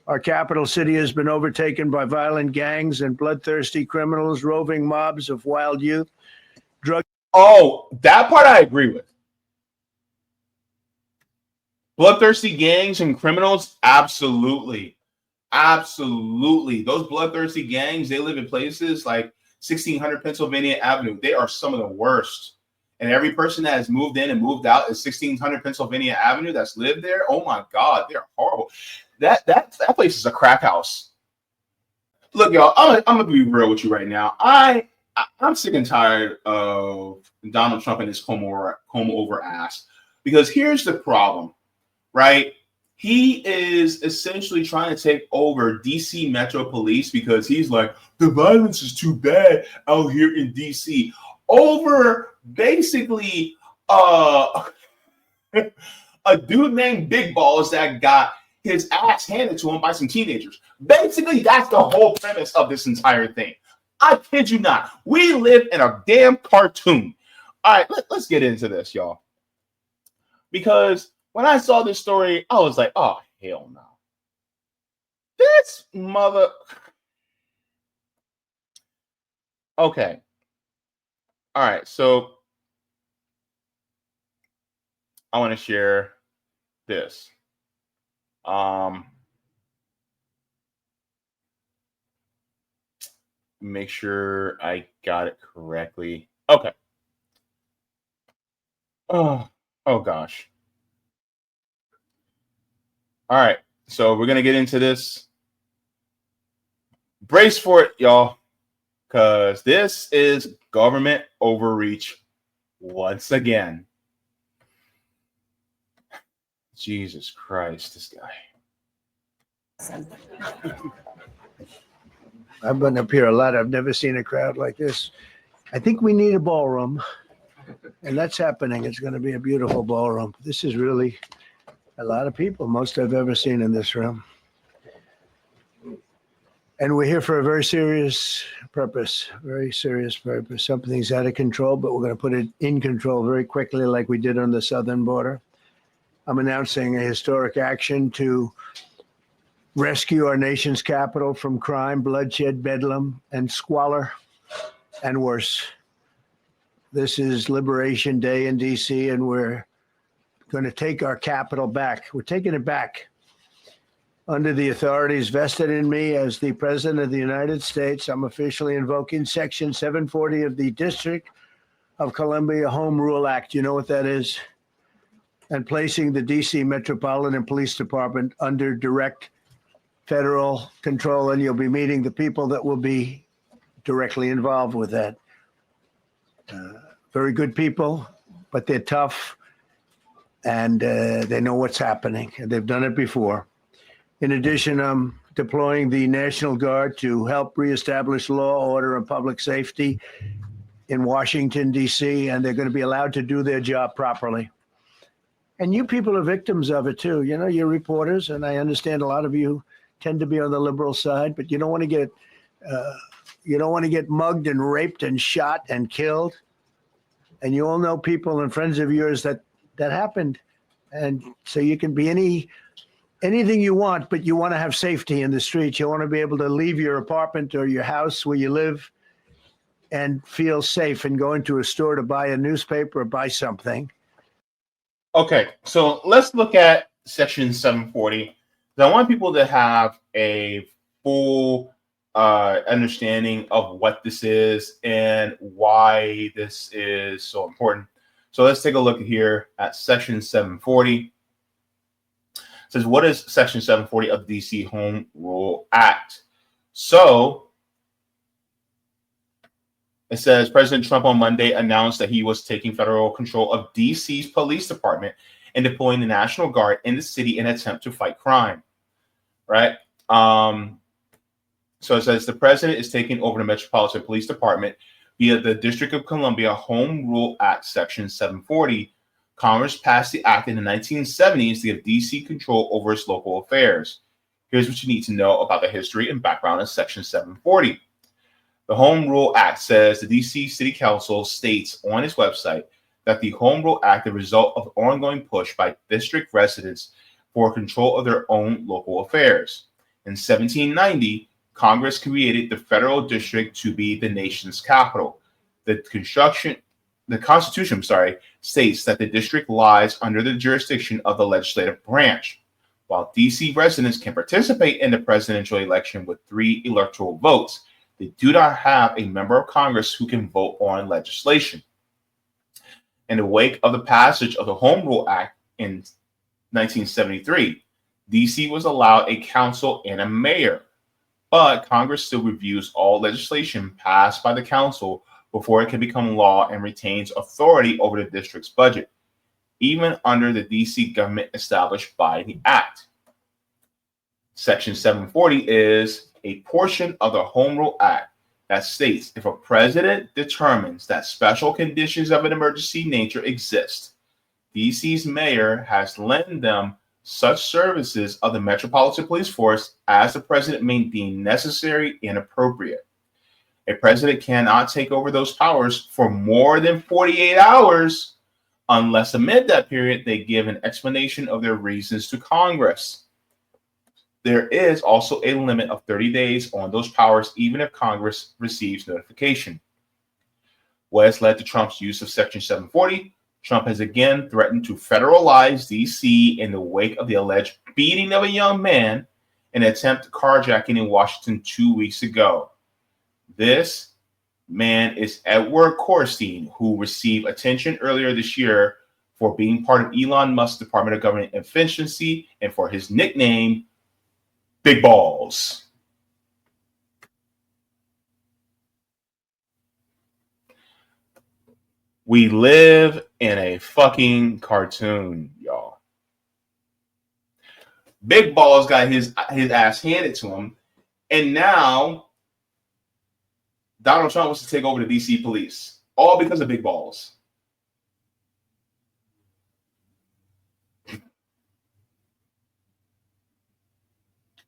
Our capital city has been overtaken by violent gangs and bloodthirsty criminals, roving mobs of wild youth. Oh, that part I agree with. Bloodthirsty gangs and criminals, absolutely. Absolutely. Those bloodthirsty gangs, they live in places like 1600 Pennsylvania Avenue. They are some of the worst. And every person that has moved in and moved out at 1600 Pennsylvania Avenue that's lived there, oh my God, they're horrible. That place is a crack house. Look, y'all, I'm gonna be real with you right now. I'm sick and tired of Donald Trump and his comb over ass. Because here's the problem, right? He is essentially trying to take over DC Metro Police because he's like, the violence is too bad out here in DC. Over basically a dude named Big Balls that got his ass handed to him by some teenagers. Basically, that's the whole premise of this entire thing. I kid you not. We live in a damn cartoon. All right, let's get into this, y'all. Because when I saw this story, I was like, oh, hell no. This mother... Okay. All right, so I want to share this. Make sure I got it correctly. Okay. Oh gosh. All right, so we're gonna get into this. Brace for it, y'all, because this is government overreach once again. Jesus Christ, this guy. I've been up here a lot. I've never seen a crowd like this. I think we need a ballroom, and that's happening. It's going to be a beautiful ballroom. This is really a lot of people, most I've ever seen in this room. And we're here for a very serious purpose, very serious purpose. Something's out of control, but we're going to put it in control very quickly like we did on the southern border. I'm announcing a historic action to rescue our nation's capital from crime, bloodshed, bedlam, and squalor, and worse. This is Liberation Day in D.C., and we're going to take our capital back. We're taking it back. Under the authorities vested in me as the President of the United States, I'm officially invoking Section 740 of the District of Columbia Home Rule Act. You know what that is? And placing the D.C. Metropolitan Police Department under direct federal control, and you'll be meeting the people that will be directly involved with that. Very good people, but they're tough, and they know what's happening, and they've done it before. In addition, I'm deploying the National Guard to help reestablish law, order, and public safety in Washington, D.C., and they're going to be allowed to do their job properly. And you people are victims of it, too. You know, you're reporters, and I understand a lot of you tend to be on the liberal side, but you don't want to get mugged and raped and shot and killed. And you all know people and friends of yours that happened. And so you can be anything you want, but you want to have safety in the streets. You want to be able to leave your apartment or your house where you live and feel safe and go into a store to buy a newspaper or buy something. Okay, so let's look at Section 740. I want people to have a full understanding of what this is and why this is so important. So let's take a look here at Section 740. It says, what is Section 740 of the DC Home Rule Act? So it says President Trump on Monday announced that he was taking federal control of DC's police department and deploying the National Guard in the city in an attempt to fight crime. Right? So it says the president is taking over the Metropolitan Police Department via the District of Columbia Home Rule Act Section 740. Congress passed the act in the 1970s to give DC control over its local affairs. Here's what you need to know about the history and background of Section 740. The Home Rule Act says the DC City Council states on its website that the Home Rule Act is the result of ongoing push by district residents for control of their own local affairs. In 1790, Congress created the federal district to be the nation's capital. The Constitution, states that the district lies under the jurisdiction of the legislative branch. While D.C. residents can participate in the presidential election with 3 electoral votes, they do not have a member of Congress who can vote on legislation. In the wake of the passage of the Home Rule Act in 1973, D.C. was allowed a council and a mayor, but Congress still reviews all legislation passed by the council before it can become law and retains authority over the district's budget, even under the D.C. government established by the Act. Section 740 is a portion of the Home Rule Act that states if a president determines that special conditions of an emergency nature exist, D.C.'s mayor has lent them such services of the Metropolitan Police Force as the president may deem necessary and appropriate. A president cannot take over those powers for more than 48 hours unless amid that period they give an explanation of their reasons to Congress. There is also a limit of 30 days on those powers, even if Congress receives notification. What has led to Trump's use of Section 740? Trump has again threatened to federalize D.C. in the wake of the alleged beating of a young man in an attempt carjacking in Washington 2 weeks ago. This man is Edward Korstein, who received attention earlier this year for being part of Elon Musk's Department of Government Efficiency and for his nickname, Big Balls. We live in a fucking cartoon, y'all. Big Balls got his ass handed to him, and now Donald Trump wants to take over the DC police, all because of Big Balls.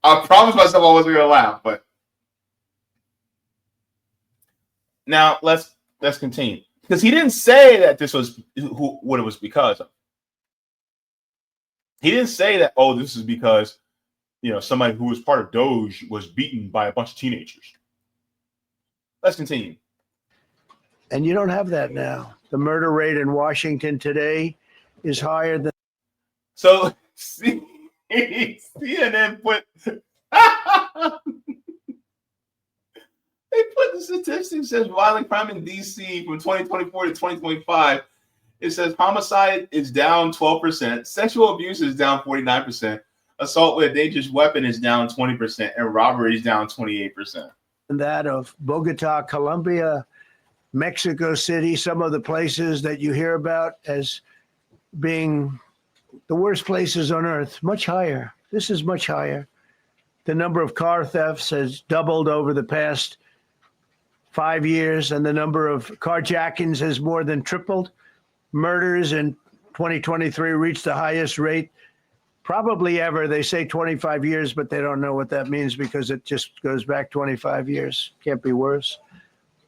I promised myself I wasn't going to laugh, but now let's continue, because he didn't say that this was what it was because of. He didn't say that, oh, this is because, somebody who was part of Doge was beaten by a bunch of teenagers. Let's continue. And you don't have that now. The murder rate in Washington today is higher than. So CNN put they put the statistics says violent crime in DC from 2024 to 2025. It says homicide is down 12%, sexual abuse is down 49%, assault with a dangerous weapon is down 20%, and robbery is down 28%. That of Bogota, Colombia, Mexico City, some of the places that you hear about as being the worst places on earth, much higher. This is much higher. The number of car thefts has doubled over the past 5 years, and the number of carjackings has more than tripled. Murders in 2023 reached the highest rate probably ever. They say 25 years, but they don't know what that means because it just goes back 25 years. Can't be worse.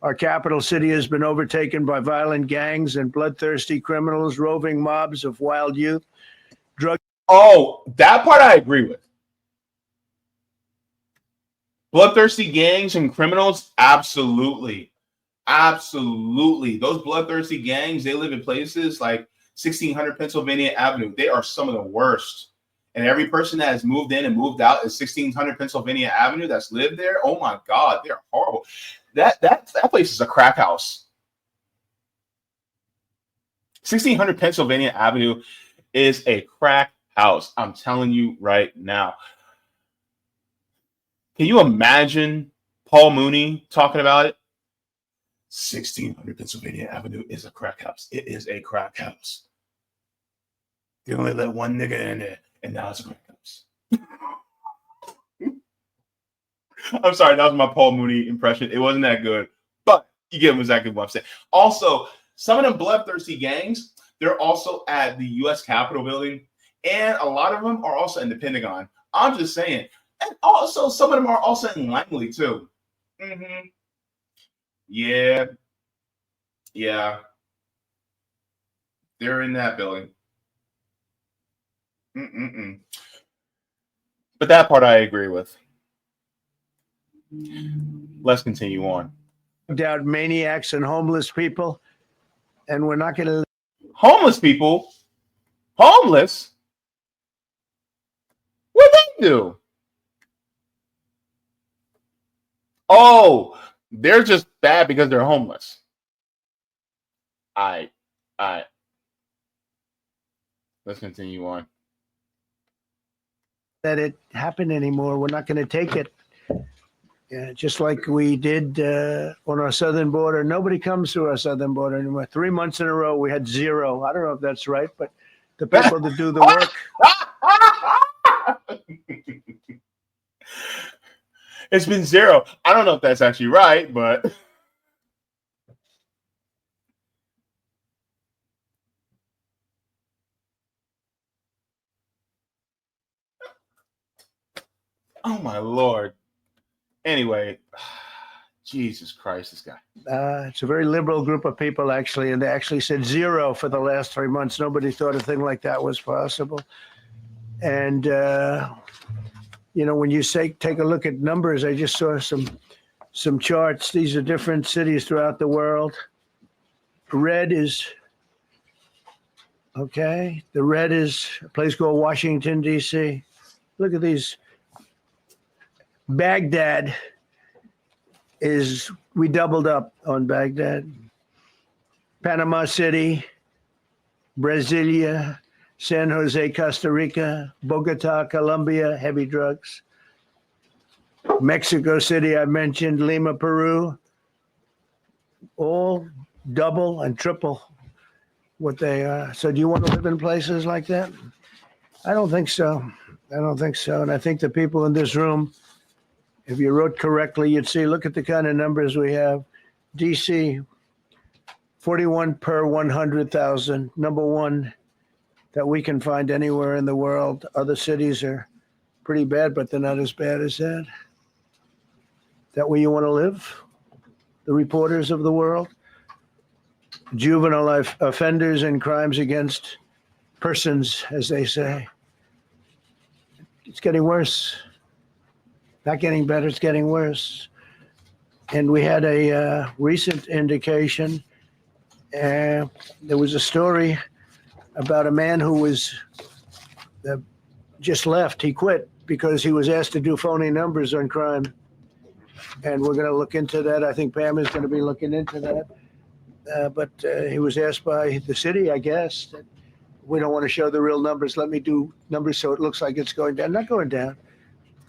Our capital city has been overtaken by violent gangs and bloodthirsty criminals, roving mobs of wild youth. Oh, that part I agree with. Bloodthirsty gangs and criminals, absolutely. Absolutely. Those bloodthirsty gangs, they live in places like 1600 Pennsylvania Avenue. They are some of the worst. And every person that has moved in and moved out is 1600 Pennsylvania Avenue that's lived there. Oh my God, they're horrible. That place is a crack house. 1600 Pennsylvania Avenue is a crack house. I'm telling you right now. Can you imagine Paul Mooney talking about it? 1600 Pennsylvania Avenue is a crack house. It is a crack house. They only let one nigga in there, and now it's a crack house. I'm sorry, that was my Paul Mooney impression. It wasn't that good, but you get exactly what I'm saying. Also, some of them bloodthirsty gangs, they're also at the U.S. Capitol building, and a lot of them are also in the Pentagon. I'm just saying. And also, some of them are also in Langley, too. Mm-hmm. Yeah. They're in that building. But that part I agree with. Let's continue on. Out maniacs and homeless people, and we're not going to. Homeless people? Homeless? What they do? Oh, they're just bad because they're homeless. All right. Let's continue on. That it happen anymore. We're not going to take it. Yeah, just like we did on our southern border. Nobody comes through our southern border anymore. 3 months in a row, we had zero. I don't know if that's right, but the people that do the work. It's been zero. I don't know if that's actually right, but oh my Lord. Anyway, Jesus Christ, this guy. It's a very liberal group of people, actually, and they actually said zero for the last 3 months. Nobody thought a thing like that was possible. And, when you take a look at numbers, I just saw some charts. These are different cities throughout the world. Red is, okay, the red is a place called Washington, D.C. Look at these. Baghdad we doubled up on Baghdad. Panama City, Brasilia, San Jose, Costa Rica, Bogota, Colombia, heavy drugs. Mexico City, I mentioned, Lima, Peru, all double and triple what they are. So do you want to live in places like that? I don't think so. And I think the people in this room, if you wrote correctly, you'd see, look at the kind of numbers we have. DC, 41 per 100,000, number one that we can find anywhere in the world. Other cities are pretty bad, but they're not as bad as that. That where you want to live? The reporters of the world? Juvenile offenders and crimes against persons, as they say. It's getting worse. Not getting better, it's getting worse. And we had a recent indication. There was a story about a man who was just left. He quit because he was asked to do phony numbers on crime. And we're going to look into that. I think Pam is going to be looking into that. But he was asked by the city, I guess, that we don't want to show the real numbers. Let me do numbers so it looks like it's going down. Not going down.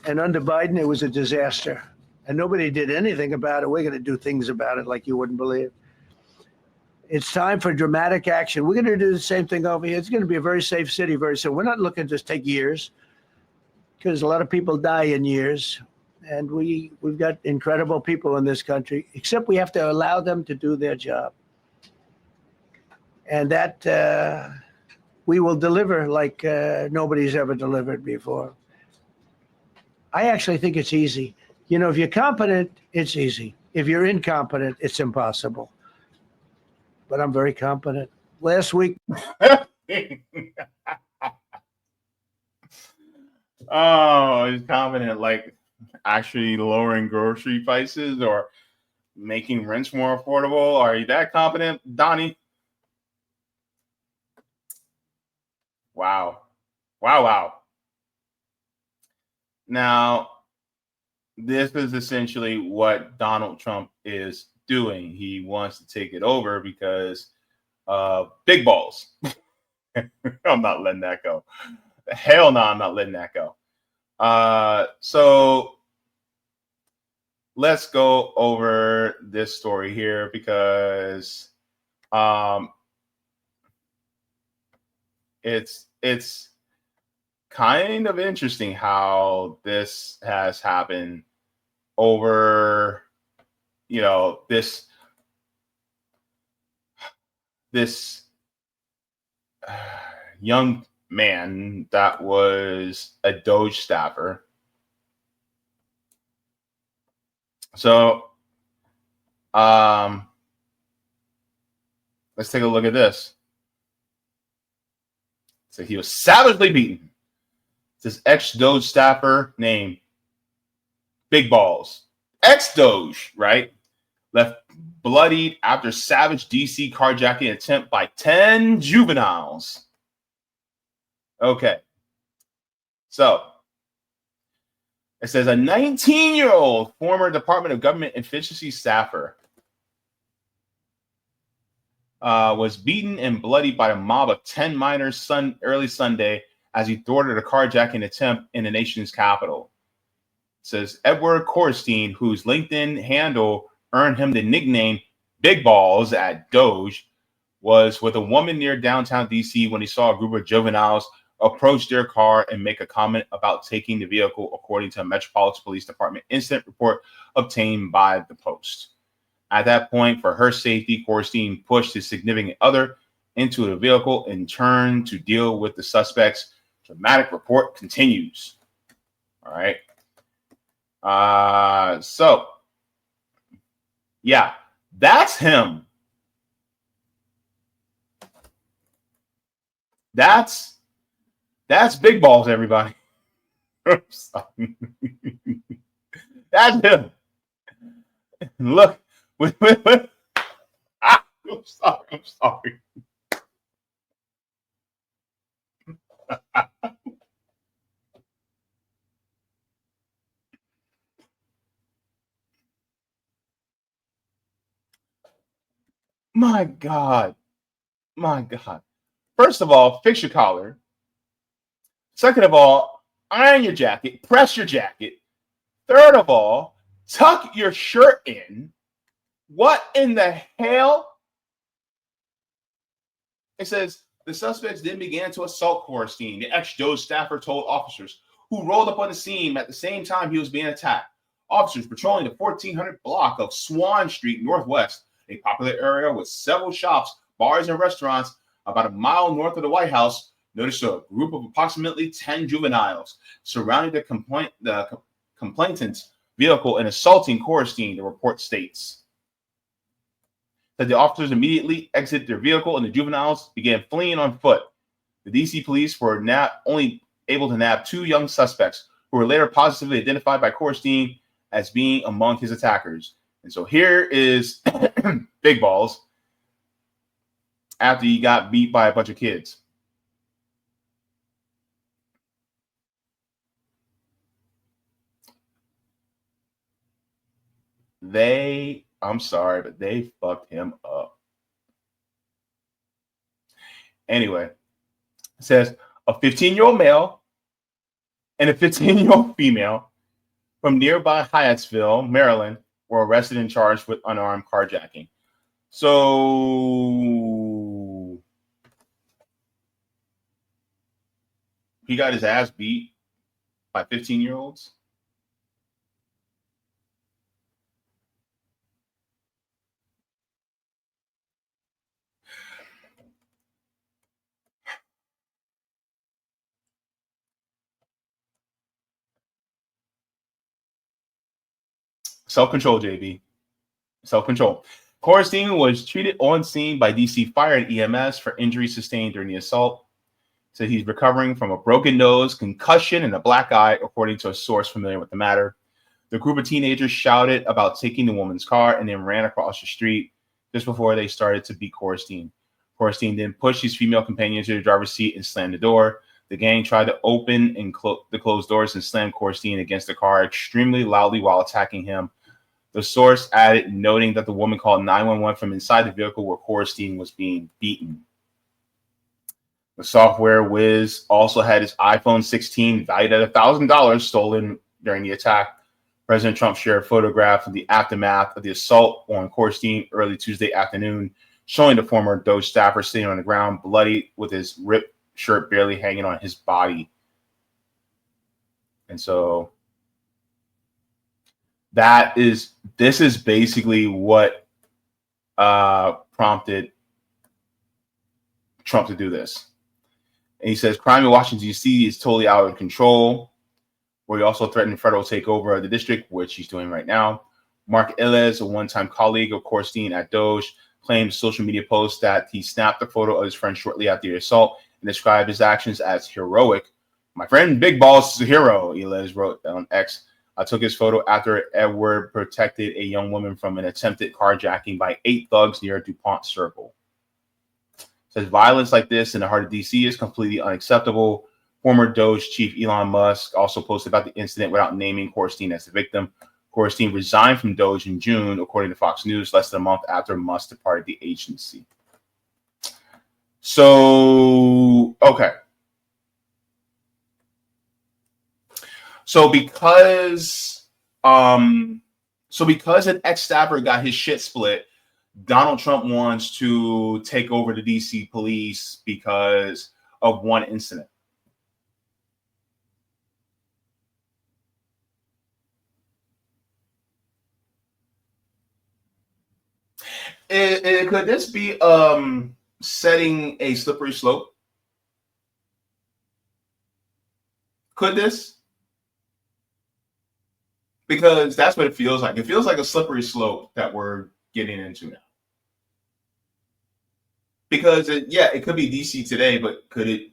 And under Biden, it was a disaster. And nobody did anything about it. We're going to do things about it like you wouldn't believe. It's time for dramatic action. We're going to do the same thing over here. It's going to be a very safe city very soon. We're not looking to take years because a lot of people die in years. And we've got incredible people in this country, except we have to allow them to do their job. And that we will deliver like nobody's ever delivered before. I actually think it's easy. If you're competent, it's easy. If you're incompetent, it's impossible. But I'm very competent. Last week. Oh, he's confident, like actually lowering grocery prices or making rents more affordable. Are you that confident, Donnie? Wow. Now, this is essentially what Donald Trump is doing. He wants to take it over because big balls. I'm not letting that go. Hell no, I'm not letting that go. So let's go over this story here because it's kind of interesting how this has happened over, this young man that was a Doge staffer. So, let's take a look at this. So he was savagely beaten. This ex-Doge staffer named Big Balls. Ex-Doge, right, left bloodied after savage DC carjacking attempt by 10 juveniles. Okay. So it says a 19-year-old former Department of Government Efficiency staffer was beaten and bloodied by a mob of 10 minors early Sunday as he thwarted a carjacking attempt in the nation's capital. It says Edward Korstein, whose LinkedIn handle earned him the nickname Big Balls at Doge, was with a woman near downtown DC when he saw a group of juveniles approach their car and make a comment about taking the vehicle, according to a Metropolitan Police Department incident report obtained by the Post. At that point, for her safety, Korstein pushed his significant other into the vehicle and turned to deal with the suspects. Dramatic report continues. All right. So, yeah, that's him. That's Big Balls, everybody. That's him. Look. I'm sorry. My God. First of all, fix your collar. Second of all, iron your jacket, press your jacket. Third of all, tuck your shirt in. What in the hell? It says the suspects then began to assault Korstein, the ex-Doge staffer told officers, who rolled up on the scene at the same time he was being attacked. Officers patrolling the 1400 block of Swan Street Northwest, a popular area with several shops, bars, and restaurants about a mile north of the White House, noticed a group of approximately 10 juveniles surrounding the complainant's vehicle and assaulting Korstein, the report states. That the officers immediately exited their vehicle and the juveniles began fleeing on foot. The DC police were only able to nab 2 young suspects who were later positively identified by Korstein as being among his attackers. And so here is Big Balls after he got beat by a bunch of kids. I'm sorry, but they fucked him up. Anyway, it says a 15-year-old male and a 15-year-old female from nearby Hyattsville, Maryland, were arrested and charged with unarmed carjacking. So he got his ass beat by 15-year-olds. Self-control, JB. Self-control. Korstein was treated on scene by DC Fire and EMS for injuries sustained during the assault. Said he's recovering from a broken nose, concussion, and a black eye, according to a source familiar with the matter. The group of teenagers shouted about taking the woman's car and then ran across the street just before they started to beat Korstein. Korstein then pushed his female companion to the driver's seat and slammed the door. The gang tried to open and the closed doors and slammed Korstein against the car extremely loudly while attacking him. The source added, noting that the woman called 911 from inside the vehicle where Korstein was being beaten. The software whiz also had his iPhone 16 valued at $1,000 stolen during the attack. President Trump shared a photograph of the aftermath of the assault on Korstein early Tuesday afternoon, showing the former Doge staffer sitting on the ground, bloody, with his ripped shirt barely hanging on his body. And so this is basically what prompted Trump to do this. And he says crime in Washington, D.C. is totally out of control, where he also threatened federal takeover of the district, which he's doing right now. Mark Illes, a one-time colleague of Korstein at Doge, claimed in a social media post that he snapped a photo of his friend shortly after the assault and described his actions as heroic. My friend Big Balls is a hero, Illes wrote on X. took his photo after Edward protected a young woman from an attempted carjacking by 8 thugs near DuPont Circle. Says violence like this in the heart of DC is completely unacceptable. Former Doge chief Elon Musk also posted about the incident without naming Korstein as the victim. Korstein resigned from Doge in June, according to Fox News, less than a month after Musk departed the agency. So, okay. So because an ex-staffer got his shit split, Donald Trump wants to take over the DC police because of one incident. Could this be setting a slippery slope? Could this? Because that's what it feels like. It feels like a slippery slope that we're getting into now. Because it could be DC today, but could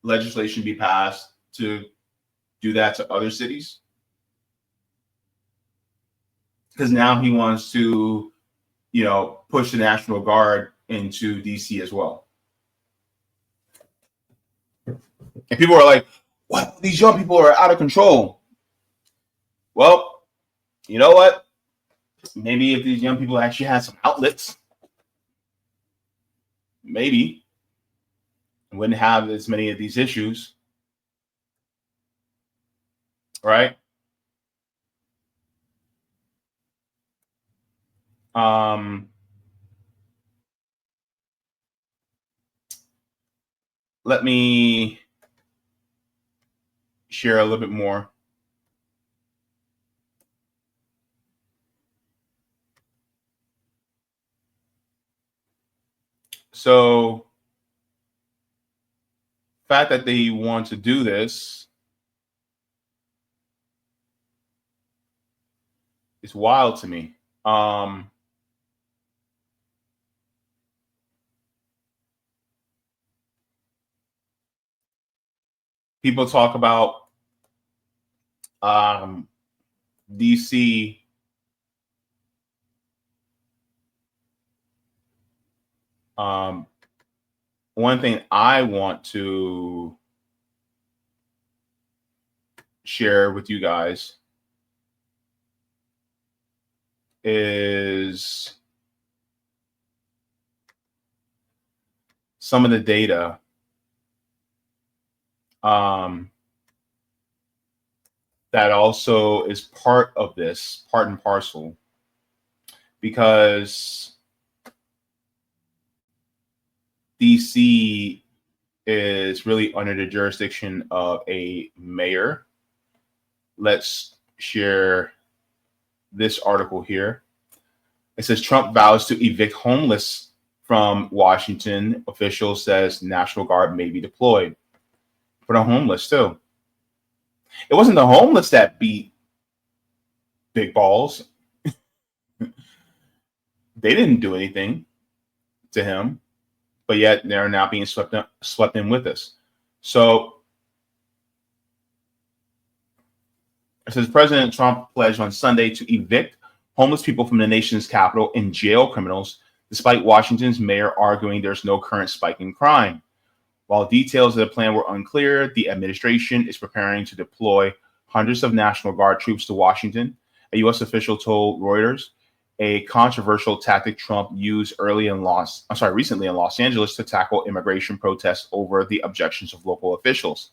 legislation be passed to do that to other cities? Because now he wants to, push the National Guard into DC as well. And people are like, "What? These young people are out of control." Well, you know what? Maybe if these young people actually had some outlets, maybe wouldn't have as many of these issues, right? Let me share a little bit more. So, the fact that they want to do this is wild to me. People talk about DC one thing I want to share with you guys is some of the data that also is part of this, part and parcel, because DC is really under the jurisdiction of a mayor. Let's share this article here. It says Trump vows to evict homeless from Washington. Official says National Guard may be deployed. For the homeless too. It wasn't the homeless that beat Big Balls. They didn't do anything to him, but yet they're now being swept in with us. So it says President Trump pledged on Sunday to evict homeless people from the nation's capital and jail criminals, despite Washington's mayor arguing there's no current spike in crime. While details of the plan were unclear, the administration is preparing to deploy hundreds of National Guard troops to Washington, a U.S. official told Reuters, a controversial tactic Trump used recently in Los Angeles to tackle immigration protests over the objections of local officials.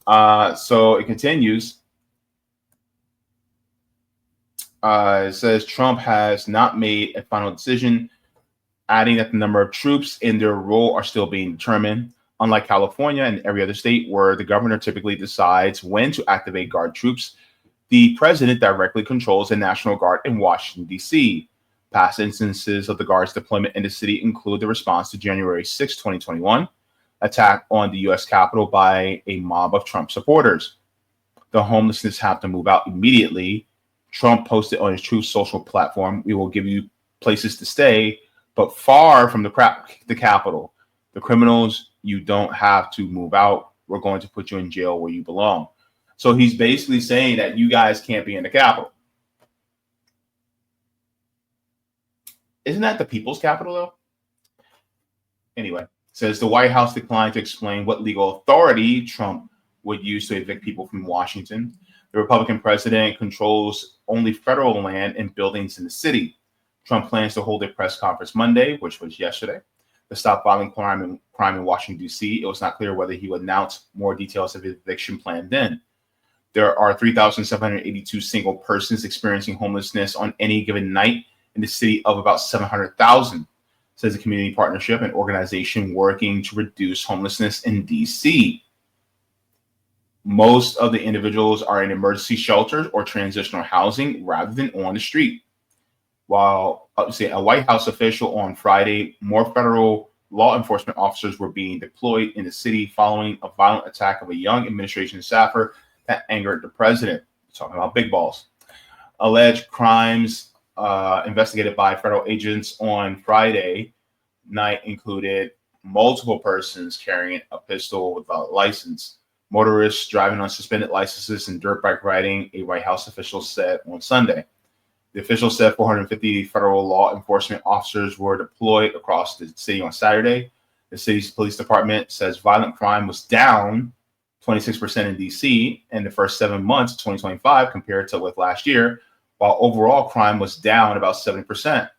So it continues. It says Trump has not made a final decision, adding that the number of troops in their role are still being determined. Unlike California and every other state where the governor typically decides when to activate Guard troops, the president directly controls the National Guard in Washington, D.C. Past instances of the Guard's deployment in the city include the response to January 6, 2021, attack on the U.S. Capitol by a mob of Trump supporters. The homelessness have to move out immediately. Trump posted on his Truth Social platform, "We will give you places to stay, but far from the Capitol. The criminals, you don't have to move out. We're going to put you in jail where you belong." So he's basically saying that you guys can't be in the Capitol. Isn't that the people's capital, though? Anyway, says the White House declined to explain what legal authority Trump would use to evict people from Washington. The Republican president controls only federal land and buildings in the city. Trump plans to hold a press conference Monday, which was yesterday, to stop violent crime in Washington, D.C. It was not clear whether he would announce more details of his eviction plan then. There are 3,782 single persons experiencing homelessness on any given night in the city of about 700,000, says the Community Partnership, an organization working to reduce homelessness in D.C. Most of the individuals are in emergency shelters or transitional housing rather than on the street. While a White House official on Friday, more federal law enforcement officers were being deployed in the city following a violent attack of a young administration staffer that angered the president. Talking about big balls. Alleged crimes investigated by federal agents on Friday night included multiple persons carrying a pistol without a license, motorists driving on suspended licenses, and dirt bike riding, a White House official said on Sunday. The official said 450 federal law enforcement officers were deployed across the city on Saturday. The city's police department says violent crime was down 26% in D.C. in the first 7 months of 2025 compared to with last year, while overall crime was down about 7%.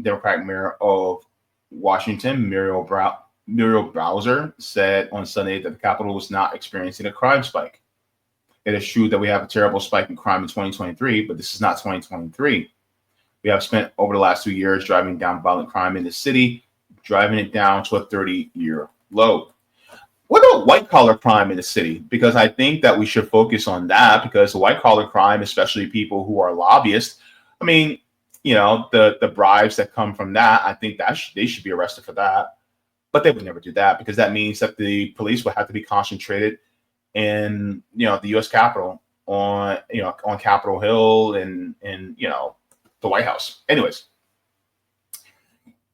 Democratic Mayor of Washington, Muriel Bowser, said on Sunday that the Capitol was not experiencing a crime spike. It is true that we have a terrible spike in crime in 2023, but this is not 2023. We have spent over the last 2 years driving down violent crime in the city, driving it down to a 30-year low. What about white-collar crime in the city? Because I think that we should focus on that, because white-collar crime, especially people who are lobbyists, I mean, you know, the bribes that come from that, I think that they should be arrested for that. But they would never do that, because that means that the police would have to be concentrated in, you know, the U.S. Capitol, on Capitol Hill and the White House. Anyways,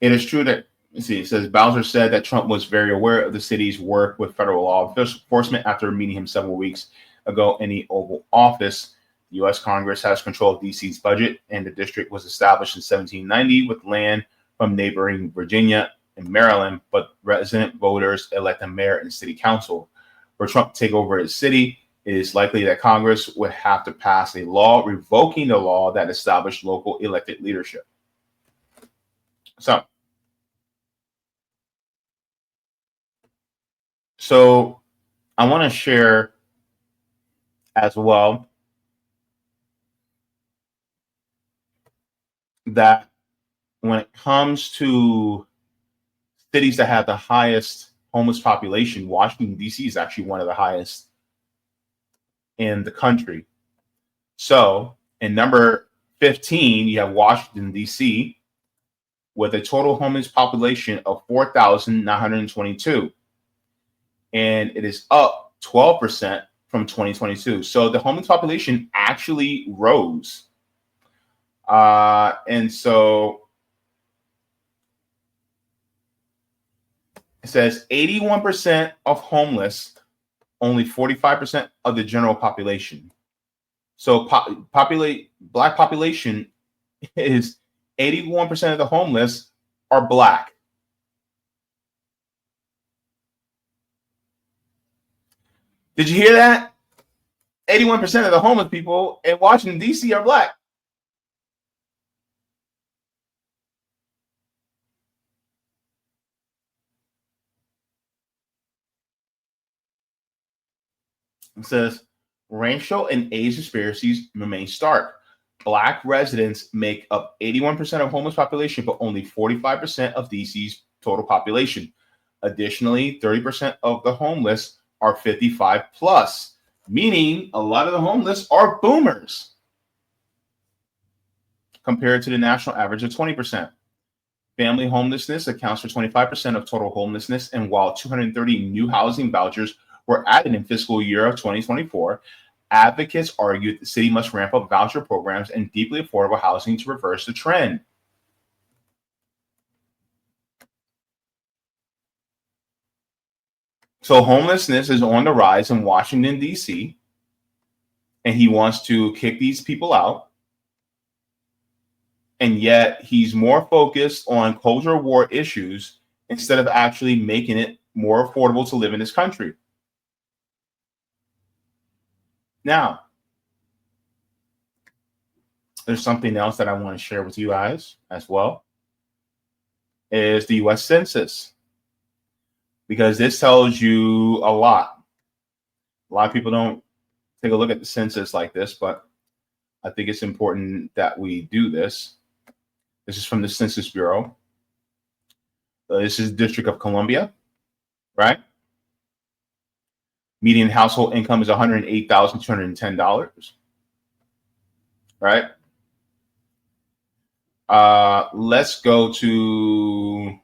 it is true that, it says Bowser said that Trump was very aware of the city's work with federal law enforcement after meeting him several weeks ago in the Oval Office. The U.S. Congress has control of D.C.'s budget, and the district was established in 1790 with land from neighboring Virginia and Maryland, but resident voters elect a mayor and city council. For Trump to take over his city, it is likely that Congress would have to pass a law revoking the law that established local elected leadership. So I want to share as well that when it comes to cities that have the highest homeless population, Washington, D.C. is actually one of the highest in the country. So in number 15, you have Washington, D.C., with a total homeless population of 4,922. And it is up 12% from 2022. So the homeless population actually rose. And so it says 81% of homeless, only 45% of the general population. So Black population is 81% of the homeless are Black. Did you hear that? 81% of the homeless people in Washington, D.C. are Black. It says racial and age disparities remain stark. Black residents make up 81% of homeless population, but only 45% of DC's total population. Additionally, 30% of the homeless are 55 plus, meaning a lot of the homeless are boomers compared to the national average of 20%. Family homelessness accounts for 25% of total homelessness, and while 230 new housing vouchers were added in fiscal year of 2024, advocates argue the city must ramp up voucher programs and deeply affordable housing to reverse the trend. So homelessness is on the rise in Washington, D.C. and he wants to kick these people out. And yet he's more focused on cultural war issues instead of actually making it more affordable to live in this country. Now, there's something else that I want to share with you guys as well, is the US Census. Because this tells you a lot. A lot of people don't take a look at the census like this, but I think it's important that we do this. This is from the Census Bureau. This is District of Columbia, right? Median household income is $108,210, right? Let's go to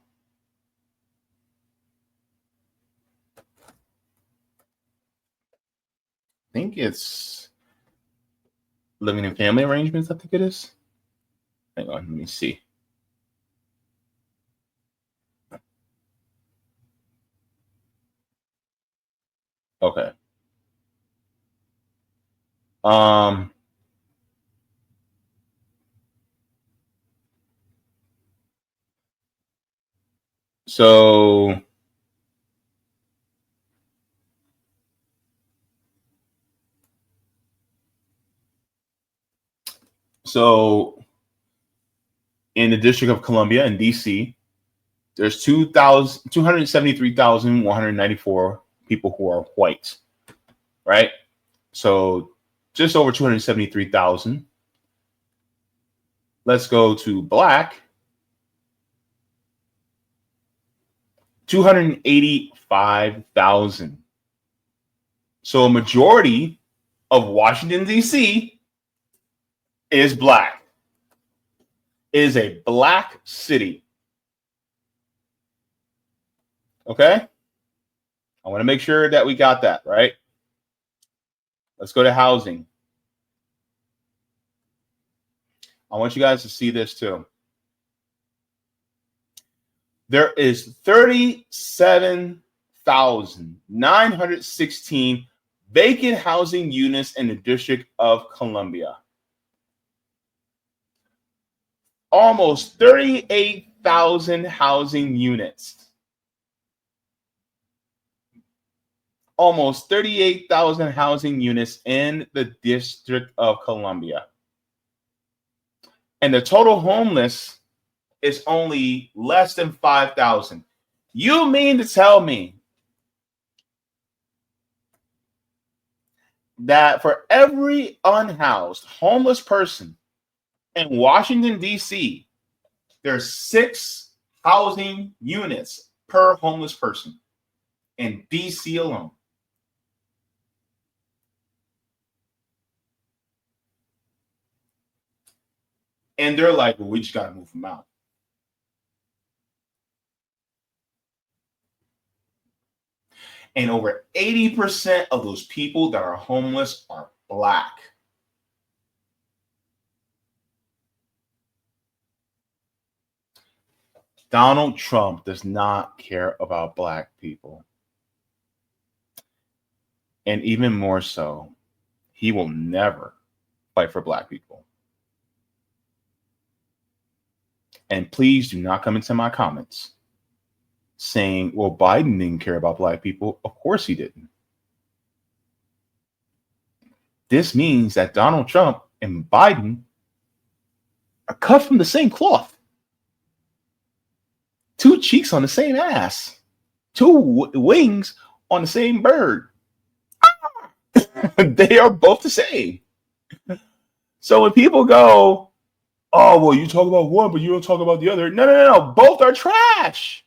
I think it's living in family arrangements. I think it is. Hang on, let me see. Okay. So in the District of Columbia in DC, there's 273,194 people who are white, right? So just over 273,000. Let's go to black. 285,000. So a majority of Washington, D.C. is black. It is a black city. Okay? I want to make sure that we got that, right? Let's go to housing. I want you guys to see this too. There is 37,916 vacant housing units in the District of Columbia. Almost 38,000 housing units. Almost 38,000 housing units in the District of Columbia. And the total homeless is only less than 5,000. You mean to tell me that for every unhoused homeless person in Washington, D.C., there's 6 housing units per homeless person in D.C. alone? And they're like, well, we just got to move them out. And over 80% of those people that are homeless are black. Donald Trump does not care about black people. And even more so, he will never fight for black people. And please do not come into my comments saying, well, Biden didn't care about black people. Of course he didn't. This means that Donald Trump and Biden are cut from the same cloth. 2 cheeks on the same ass. 2 wings on the same bird. They are both the same. So when people go, oh, well, you talk about one, but you don't talk about the other. No. Both are trash.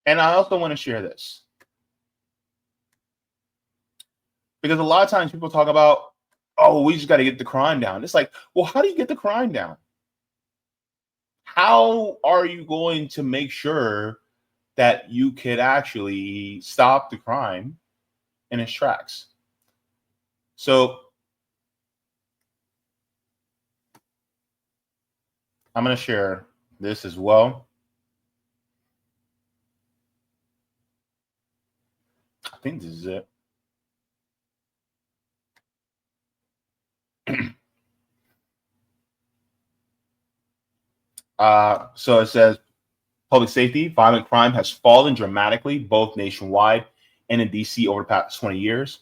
And I also want to share this. Because a lot of times people talk about, oh, we just got to get the crime down. It's like, well, how do you get the crime down? How are you going to make sure that you could actually stop the crime in its tracks? So I'm going to share this as well. I think this is it. So it says public safety, violent crime has fallen dramatically, both nationwide and in DC over the past 20 years.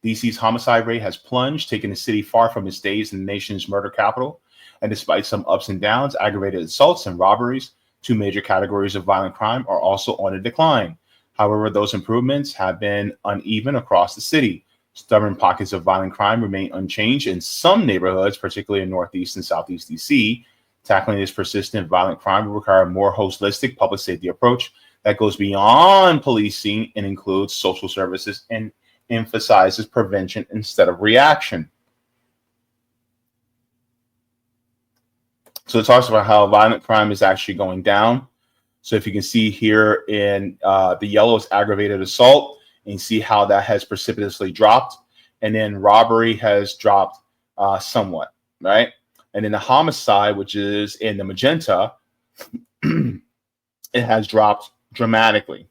DC's homicide rate has plunged, taking the city far from its days in the nation's murder capital. And despite some ups and downs, aggravated assaults and robberies, two major categories of violent crime, are also on a decline. However, those improvements have been uneven across the city. Stubborn pockets of violent crime remain unchanged in some neighborhoods, particularly in Northeast and Southeast DC. Tackling this persistent violent crime will require a more holistic public safety approach that goes beyond policing and includes social services and emphasizes prevention instead of reaction. So it talks about how violent crime is actually going down. So if you can see here in the yellow is aggravated assault, and you see how that has precipitously dropped. And then robbery has dropped somewhat, right? And then the homicide, which is in the magenta, it has dropped dramatically,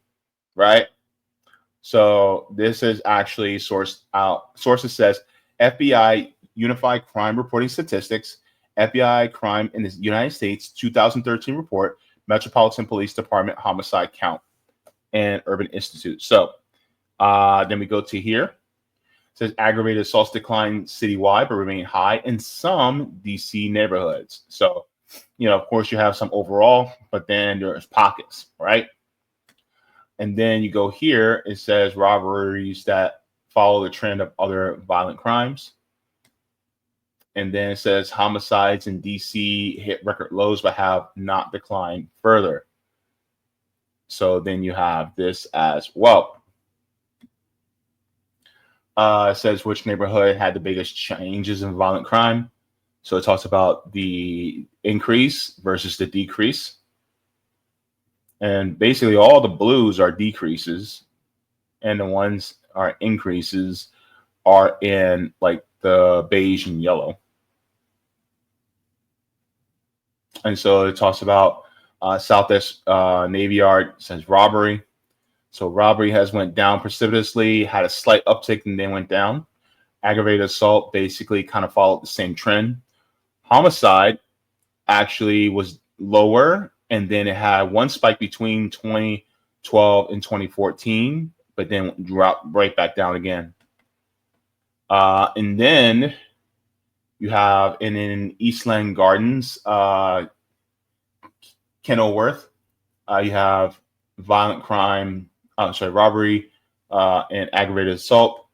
right? So this is actually sourced out. Sources says FBI Unified Crime Reporting Statistics, FBI Crime in the United States 2013 report, Metropolitan Police Department homicide count, and Urban Institute. So then we go to here. It says aggravated assaults decline citywide but remain high in some DC neighborhoods. So, of course, you have some overall, but then there's pockets, right? And then you go here, it says robberies that follow the trend of other violent crimes. And then it says homicides in DC hit record lows but have not declined further. So then you have this as well. It says which neighborhood had the biggest changes in violent crime. So it talks about the increase versus the decrease. And basically all the blues are decreases, and the ones are increases are in like the beige and yellow. And so it talks about Southwest Navy Yard, says robbery. So robbery has went down precipitously, had a slight uptick, and then went down. Aggravated assault basically kind of followed the same trend. Homicide actually was lower, and then it had one spike between 2012 and 2014, but then dropped right back down again. And then you have in Eastland Gardens, Kenilworth, you have violent crime, robbery and aggravated assault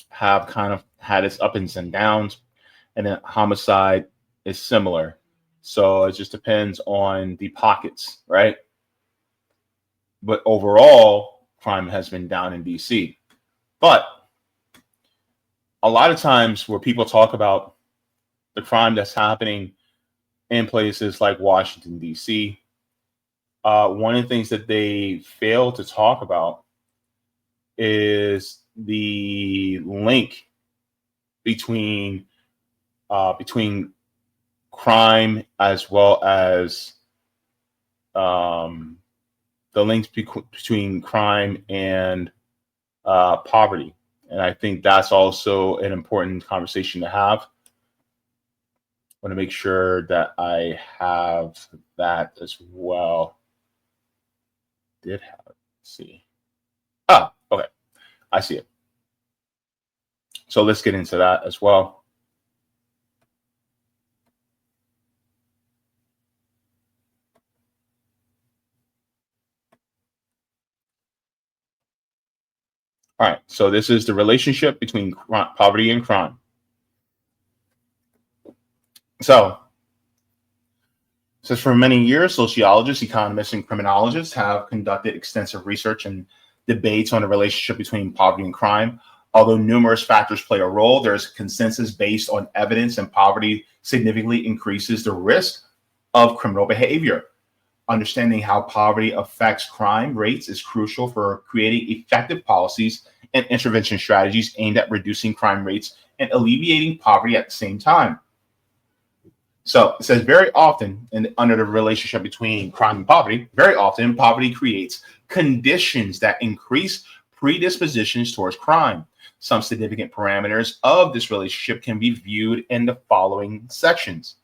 have kind of had its ups and downs, and then homicide is similar. So it just depends on the pockets, right? But overall, crime has been down in DC. But a lot of times where people talk about the crime that's happening in places like Washington, D.C., one of the things that they fail to talk about is the link between crime as well as the links between crime and poverty. And I think that's also an important conversation to have. I want to make sure that I have that as well. Did have it. Let's see. Okay. I see it. So let's get into that as well. All right. So this is the relationship between poverty and crime. So, for many years, sociologists, economists, and criminologists have conducted extensive research and debates on the relationship between poverty and crime. Although numerous factors play a role, there is a consensus based on evidence, and poverty significantly increases the risk of criminal behavior. Understanding how poverty affects crime rates is crucial for creating effective policies and intervention strategies aimed at reducing crime rates and alleviating poverty at the same time. So it says very often, and under the relationship between crime and poverty, very often poverty creates conditions that increase predispositions towards crime. Some significant parameters of this relationship can be viewed in the following sections.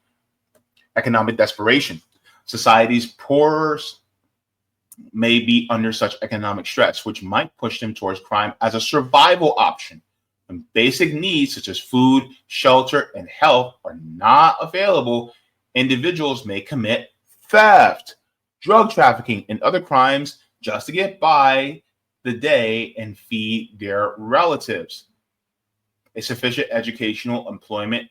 Economic desperation. Society's poorest may be under such economic stress, which might push them towards crime as a survival option. When basic needs such as food, shelter, and health are not available, individuals may commit theft, drug trafficking, and other crimes just to get by the day and feed their relatives. A sufficient educational employment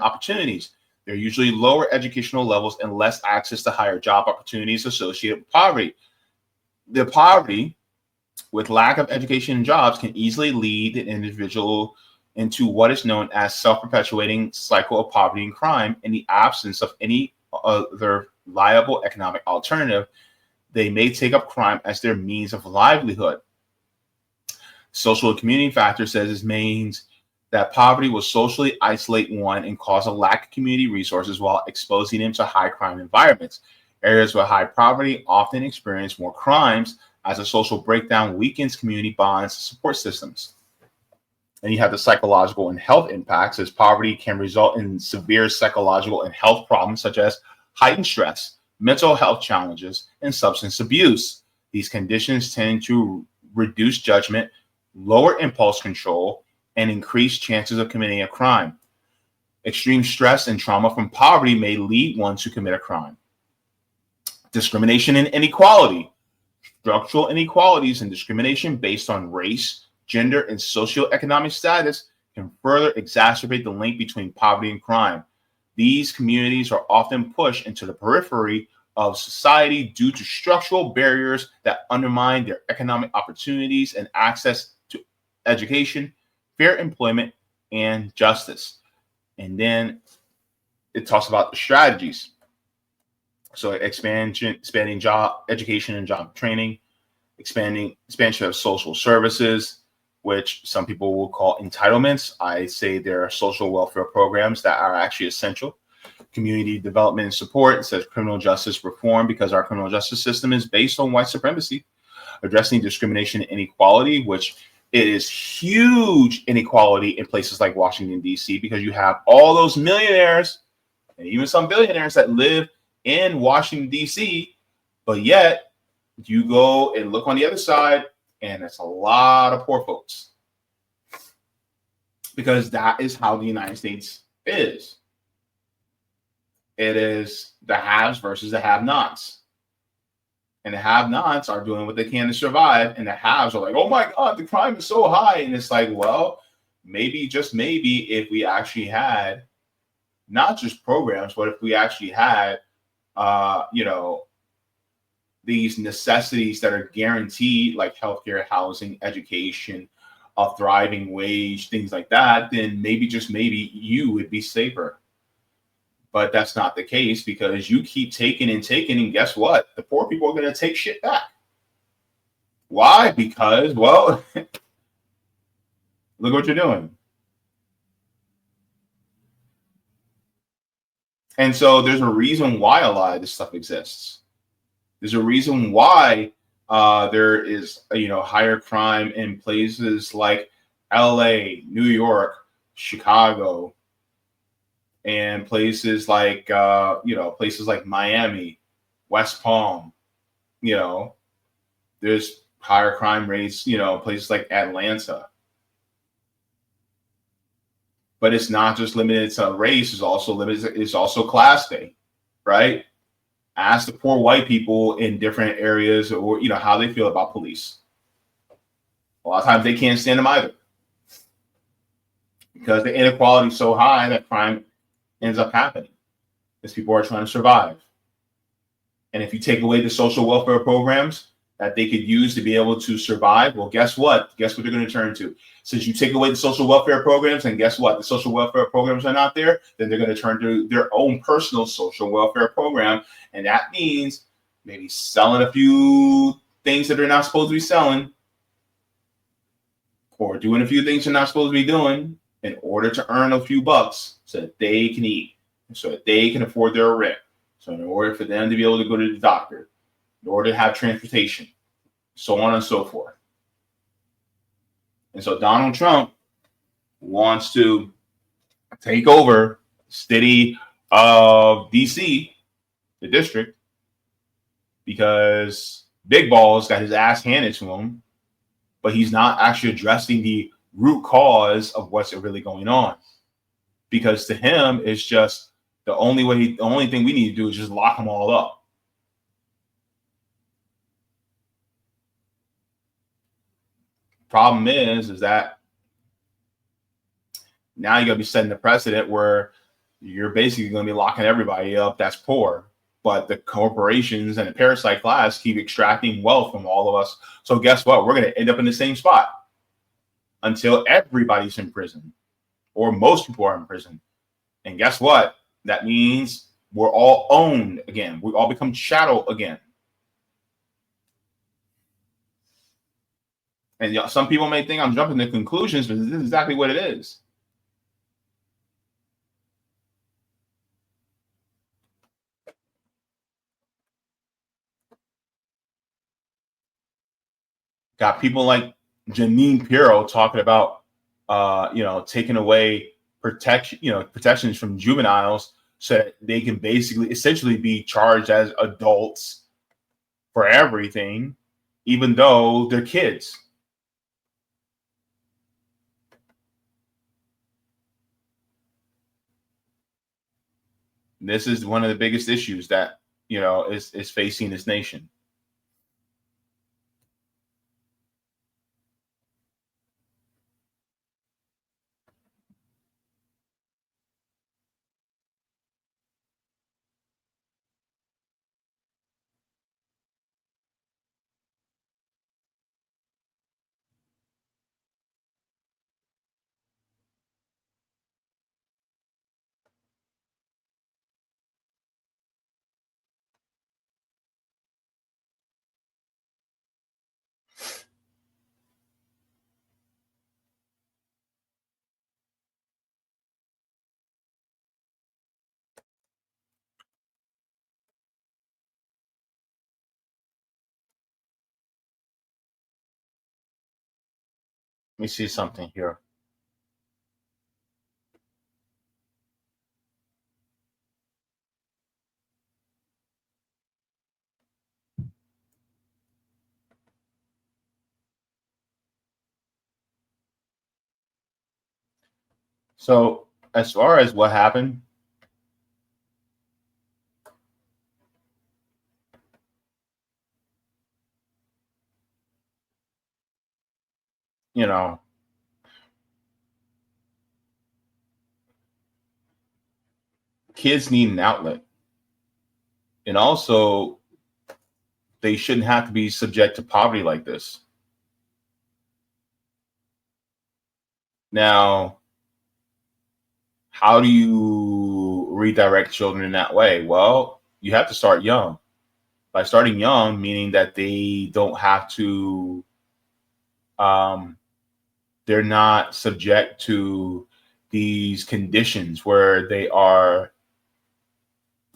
opportunities. There are usually lower educational levels and less access to higher job opportunities associated with poverty. The poverty with lack of education and jobs can easily lead an individual into what is known as self-perpetuating cycle of poverty and crime. In the absence of any other viable economic alternative, they may take up crime as their means of livelihood. Social and community factor says this means that poverty will socially isolate one and cause a lack of community resources while exposing them to high crime environments. Areas with high poverty often experience more crimes as a social breakdown weakens community bonds and support systems. And you have the psychological and health impacts, as poverty can result in severe psychological and health problems such as heightened stress, mental health challenges, and substance abuse. These conditions tend to reduce judgment, lower impulse control, and increase chances of committing a crime. Extreme stress and trauma from poverty may lead one to commit a crime. Discrimination and inequality. Structural inequalities and discrimination based on race, gender, and socioeconomic status can further exacerbate the link between poverty and crime. These communities are often pushed into the periphery of society due to structural barriers that undermine their economic opportunities and access to education, fair employment, and justice. And then it talks about the strategies. So expanding job education and job training, expansion of social services, which some people will call entitlements. I say there are social welfare programs that are actually essential. Community development and support. It says criminal justice reform, because our criminal justice system is based on white supremacy. Addressing discrimination and inequality, which it is huge inequality in places like Washington, D.C., because you have all those millionaires and even some billionaires that live in Washington, D.C., but yet you go and look on the other side and it's a lot of poor folks, because that is how the United States is. It is the haves versus the have-nots. And the have-nots are doing what they can to survive, and the haves are like, oh my God, the crime is so high. And it's like, well, maybe, just maybe, if we actually had not just programs, but if we actually had these necessities that are guaranteed, like healthcare, housing, education, a thriving wage, things like that, then maybe, just maybe, you would be safer. But that's not the case, because you keep taking, and guess what? The poor people are going to take shit back. Why? Because, well, look what you're doing. And so there's a reason why a lot of this stuff exists. There's a reason why there is, higher crime in places like LA, New York, Chicago, and places like, Miami, West Palm. There's higher crime rates, places like Atlanta. But it's not just limited to race; it's also class day, right? Ask the poor white people in different areas, or how they feel about police. A lot of times they can't stand them either, because the inequality is so high that crime ends up happening, as people are trying to survive. And if you take away the social welfare programs that they could use to be able to survive, well, guess what? Guess what they're going to turn to? Since you take away the social welfare programs, and guess what? The social welfare programs are not there, then they're going to turn to their own personal social welfare program. And that means maybe selling a few things that they're not supposed to be selling, or doing a few things they're not supposed to be doing, in order to earn a few bucks so that they can eat. so that they can afford their rent. So in order for them to be able to go to the doctor, in order to have transportation, so on and so forth. And so Donald Trump wants to take over the city of DC, the district, because Big Balls got his ass handed to him, but he's not actually addressing the root cause of what's really going on. Because to him, it's just the only thing we need to do is just lock them all up. Problem is that now you're gonna be setting the precedent where you're basically gonna be locking everybody up that's poor. But the corporations and the parasite class keep extracting wealth from all of us. So guess what? We're gonna end up in the same spot until everybody's in prison, or most people are in prison. And guess what? That means we're all owned again. We all become chattel again. And some people may think I'm jumping to conclusions, but this is exactly what it is. Got people like Janine Pirro talking about, taking away protections from juveniles so that they can essentially be charged as adults for everything, even though they're kids. This is one of the biggest issues that, is facing this nation. Let me see something here. So as far as what happened, kids need an outlet. And also, they shouldn't have to be subject to poverty like this. Now, how do you redirect children in that way? Well, you have to start young. By starting young, meaning that they don't have to, they're not subject to these conditions where they are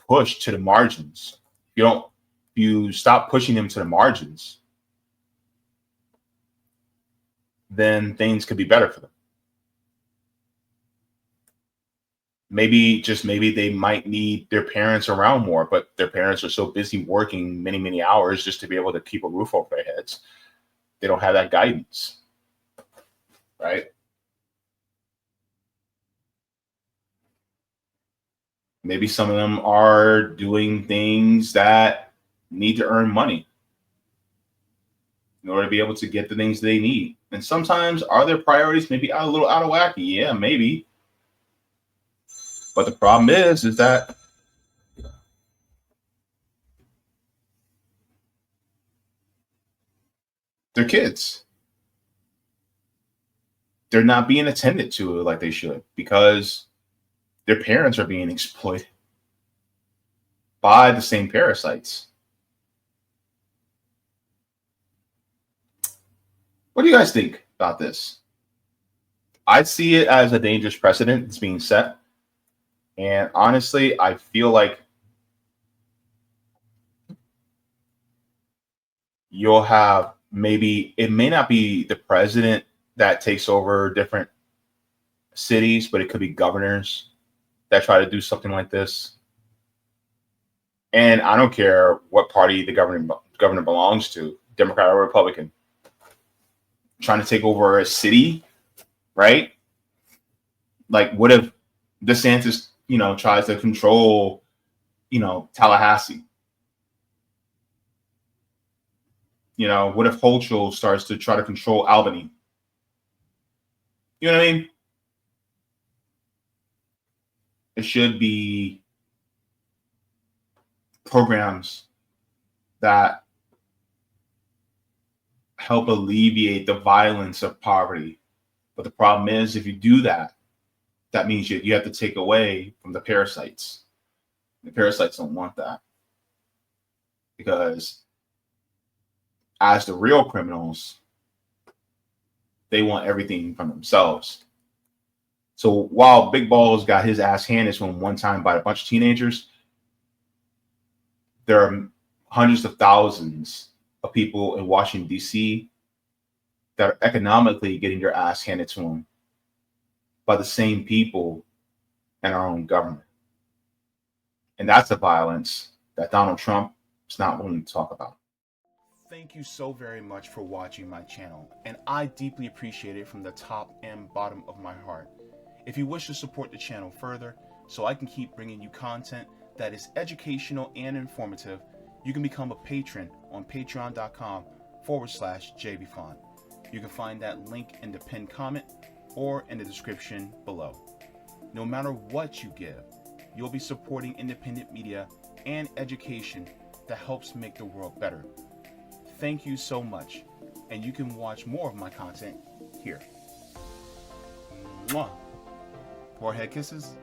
pushed to the margins. You stop pushing them to the margins, then things could be better for them. Maybe they might need their parents around more, but their parents are so busy working many, many hours just to be able to keep a roof over their heads. They don't have that guidance, right? Maybe some of them are doing things that need to earn money in order to be able to get the things they need. And sometimes are their priorities maybe a little out of whack? Yeah, maybe. But the problem is that they're kids. They're not being attended to like they should because their parents are being exploited by the same parasites. What do you guys think about this? I see it as a dangerous precedent that's being set. And honestly, I feel like you'll have, maybe it may not be the president that takes over different cities, but it could be governors that try to do something like this. And I don't care what party the governor belongs to, Democrat or Republican, trying to take over a city, right? Like, what if DeSantis, tries to control, Tallahassee? What if Hochul starts to try to control Albany? You know what I mean? It should be programs that help alleviate the violence of poverty. But the problem is, if you do that, that means you have to take away from the parasites. The parasites don't want that, because as the real criminals, they want everything from themselves. So while Big Balls got his ass handed to him one time by a bunch of teenagers, there are hundreds of thousands of people in Washington, D.C. that are economically getting their ass handed to them by the same people in our own government. And that's the violence that Donald Trump is not willing to talk about. Thank you so very much for watching my channel, and I deeply appreciate it from the top and bottom of my heart. If you wish to support the channel further, so I can keep bringing you content that is educational and informative, you can become a patron on patreon.com/Jaybefaunt. You can find that link in the pinned comment or in the description below. No matter what you give, you'll be supporting independent media and education that helps make the world better. Thank you so much, and you can watch more of my content here. Mwah. Forehead kisses,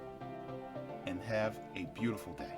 and have a beautiful day.